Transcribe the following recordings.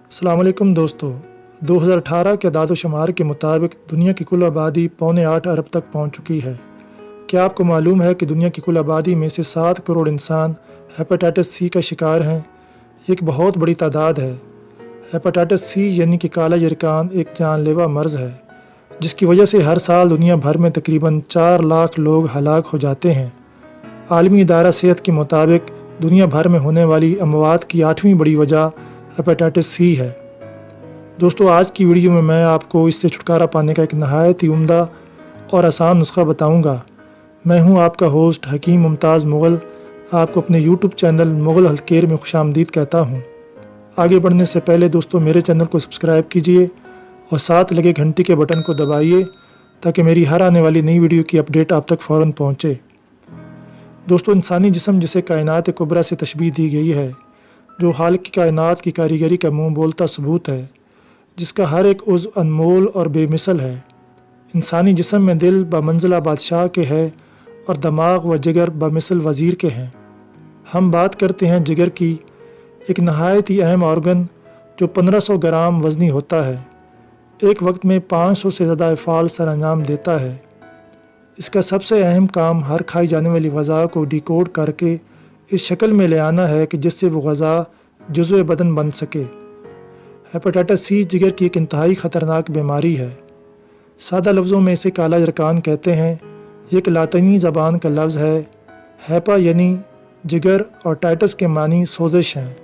अस्सलाम वालेकुम दोस्तों। 2018 के अदाद शुमार के मुताबिक दुनिया की कुल आबादी 7.25 अरब तक पहुंच चुकी है। क्या आपको मालूम है कि दुनिया की कुल आबादी में से 7 करोड़ इंसान हेपेटाइटिस सी का शिकार हैं? ये एक बहुत बड़ी तादाद है। हेपेटाइटिस सी यानी कि काला यरकान एक जानलेवा मर्ज़ है जिसकी वजह से हर साल दुनिया भर में तकरीबन 4 लाख लोग हलाक हो जाते हैं। आलमी इदारा सेहत के मुताबिक दुनिया भर में होने वाली अमवात की 8वीं बड़ी वजह हेपेटाइटिस सी है। दोस्तों, आज की वीडियो में मैं आपको इससे छुटकारा पाने का एक नहायत ही उम्दा और आसान नुस्खा बताऊंगा। मैं हूं आपका होस्ट हकीम मुमताज़ मुग़ल, आपको अपने यूट्यूब चैनल मुग़ल हेल्थकेयर में खुशामदीद कहता हूं। आगे बढ़ने से पहले दोस्तों, मेरे चैनल को सब्सक्राइब कीजिए और साथ लगे घंटी के बटन को दबाइए ताकि मेरी हर आने वाली नई वीडियो की अपडेट आप तक फ़ौरन पहुँचे। दोस्तों, इंसानी जिस्म जिसे कायनात कुबरा से तशबीह दी गई है, जो खालिक की कायनात की कारीगरी का मुँह बोलता सबूत है, जिसका हर एक उज़्व अनमोल और बेमिसल है। इंसानी जिस्म में दिल बमंज़िला बादशाह के है और दिमाग व जिगर बमिसल वज़ीर के हैं। हम बात करते हैं जिगर की, एक नहायत ही अहम ऑर्गन जो 1500 ग्राम वज़नी होता है। एक वक्त में 500 से ज़्यादा अफ़आल सर अंजाम देता है। इसका सबसे अहम काम हर खाई जाने वाली ग़ज़ा को डिकोड करके इस शक्ल में ले आना है कि जिससे वो ग़ज़ा जुज़्व बदन बन सके। हेपेटाइटिस सी जिगर की एक इंतहाई ख़तरनाक बीमारी है। सादा लफ्ज़ों में इसे काला यरकान कहते हैं। ये एक लातिनी ज़बान का लफ्ज़ है। हेपा यानी जिगर और टाइटस के मानी सोजिश हैं,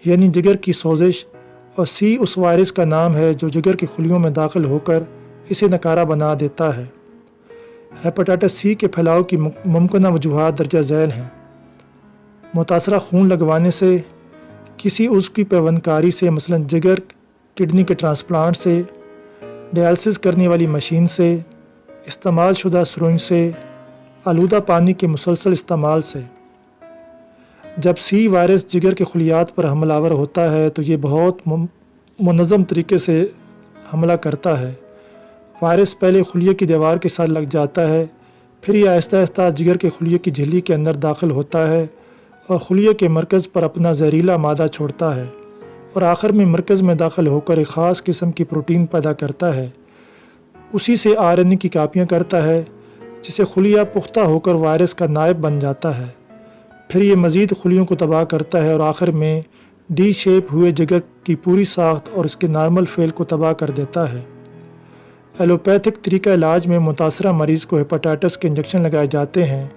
यानी जिगर की सोजिश, और सी उस वायरस का नाम है जो जिगर की खुलियों में दाखिल होकर इसे नकारा बना देता है। हेपेटाइटिस सी के फैलाव की मुमकिन वजूहात दर्जा झैल हैं। मुतासरा खून लगवाने से, किसी उज़्व की पैवंदकारी से, मसलन जिगर किडनी के ट्रांसप्लांट से, डायलिसिस करने वाली मशीन से, इस्तेमाल शुदा सुरंज से, आलूदा पानी के मुसलसल इस्तेमाल से। जब सी वायरस जिगर के खुलियात पर हमलावर होता है तो ये बहुत मुनज़्ज़म तरीके से हमला करता है। वायरस पहले खुलिये की दीवार के साथ लग जाता है, फिर यह आहिस्ता आहिस्ता जिगर के खुलिये की झिल्ली के अंदर दाखिल होता है और खुलिये के मरकज़ पर अपना जहरीला मादा छोड़ता है और आखिर में मरकज़ में दाखिल होकर एक ख़ास किस्म की प्रोटीन पैदा करता है। उसी से RNA की कापियाँ करता है, जिससे खुलिया पुख्ता होकर वायरस का नायब बन जाता है। फिर ये मज़ीद खुलियों को तबाह करता है और आखिर में डी शेप हुए जिगर की पूरी साख्त और इसके नॉर्मल फेल को तबाह कर देता है। एलोपैथिक तरीका इलाज में मुतासरा मरीज़ को हेपेटाइटिस के इंजेक्शन लगाए जाते हैं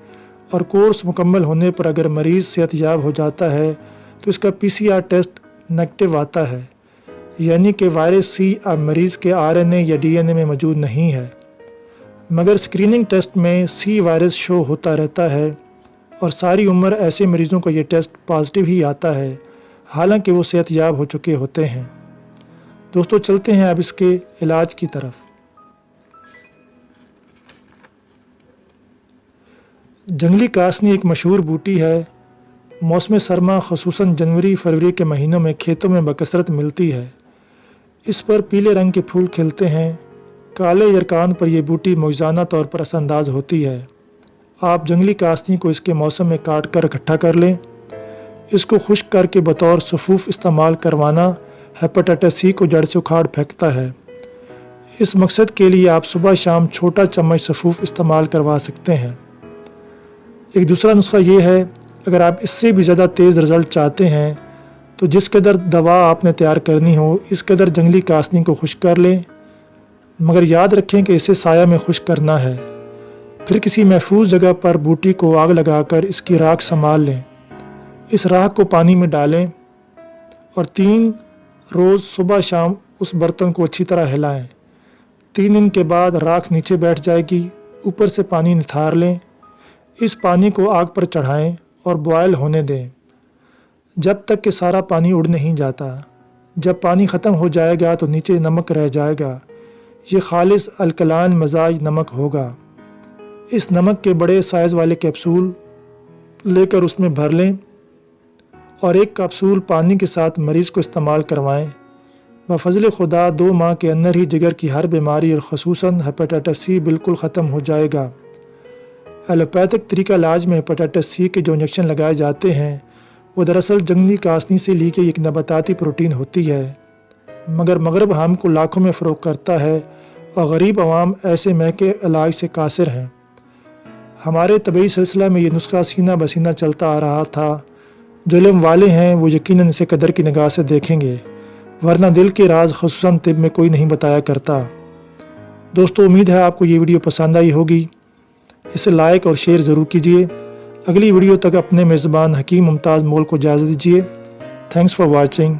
और कोर्स मुकम्मल होने पर अगर मरीज़ सेहतयाब हो जाता है तो इसका PCR टेस्ट नेगेटिव आता है, यानी कि वायरस सी अब मरीज़ के RNA या DNA में मौजूद नहीं है। मगर स्क्रीनिंग टेस्ट में सी वायरस शो होता रहता है और सारी उम्र ऐसे मरीज़ों को ये टेस्ट पॉजिटिव ही आता है, हालांकि वो सेहतयाब हो चुके होते हैं। दोस्तों, चलते हैं अब इसके इलाज की तरफ। जंगली कासनी एक मशहूर बूटी है। मौसम सरमा ख़ुसूसन जनवरी फरवरी के महीनों में खेतों में बकसरत मिलती है। इस पर पीले रंग के फूल खिलते हैं। काले यरकान पर यह बूटी मौज़ाना तौर पर असरअंदाज होती है। आप जंगली कासनी को इसके मौसम में काट कर इकट्ठा कर लें। इसको खुश्क करके बतौर सफ़ूफ़ इस्तेमाल करवाना हेपेटाइटिस सी को जड़ से उखाड़ फेंकता है। इस मकसद के लिए आप सुबह शाम छोटा चम्मच सफ़ूफ़ इस्तेमाल करवा सकते हैं। एक दूसरा नुस्खा ये है, अगर आप इससे भी ज़्यादा तेज़ रिज़ल्ट चाहते हैं तो जिस कदर दवा आपने तैयार करनी हो इस कदर जंगली कासनी को खुश्क कर लें, मगर याद रखें कि इसे साया में खुश्क करना है। फिर किसी महफूज जगह पर बूटी को आग लगाकर इसकी राख संभाल लें। इस राख को पानी में डालें और 3 रोज़ सुबह शाम उस बर्तन को अच्छी तरह हिलाएं। 3 दिन के बाद राख नीचे बैठ जाएगी, ऊपर से पानी निथार लें। इस पानी को आग पर चढ़ाएं और बॉयल होने दें जब तक कि सारा पानी उड़ नहीं जाता। जब पानी ख़त्म हो जाएगा तो नीचे नमक रह जाएगा। ये खालिस अल्कलान मजाज नमक होगा। इस नमक के बड़े साइज़ वाले कैप्सूल लेकर उसमें भर लें और एक कैप्सूल पानी के साथ मरीज़ को इस्तेमाल करवाएं। बफ़ज़ल खुदा 2 माह के अंदर ही जिगर की हर बीमारी और ख़ुसूसन हेपेटाइटिस सी बिल्कुल ख़त्म हो जाएगा। एलोपैथिक तरीका इलाज में हेपेटाइटिस सी के जो इंजेक्शन लगाए जाते हैं वो दरअसल जंगली कासनी से ली गई एक नबाताती प्रोटीन होती है। مگر مغرب ہم کو لاکھوں میں فروخت کرتا ہے اور غریب عوام ایسے مہکے علاج سے قاصر ہیں۔ ہمارے طبعی سلسلہ میں یہ نسخہ سینہ بسینہ چلتا آ رہا تھا۔ جو علم والے ہیں وہ یقیناً اسے قدر کی نگاہ سے دیکھیں گے، ورنہ دل کے راز خصوصاً طب میں کوئی نہیں بتایا کرتا۔ دوستو، امید ہے آپ کو یہ ویڈیو پسند آئی ہوگی۔ اسے لائک اور شیئر ضرور کیجیے۔ اگلی ویڈیو تک اپنے میزبان حکیم ممتاز مول کو اجازت دیجیے۔ Thanks for watching.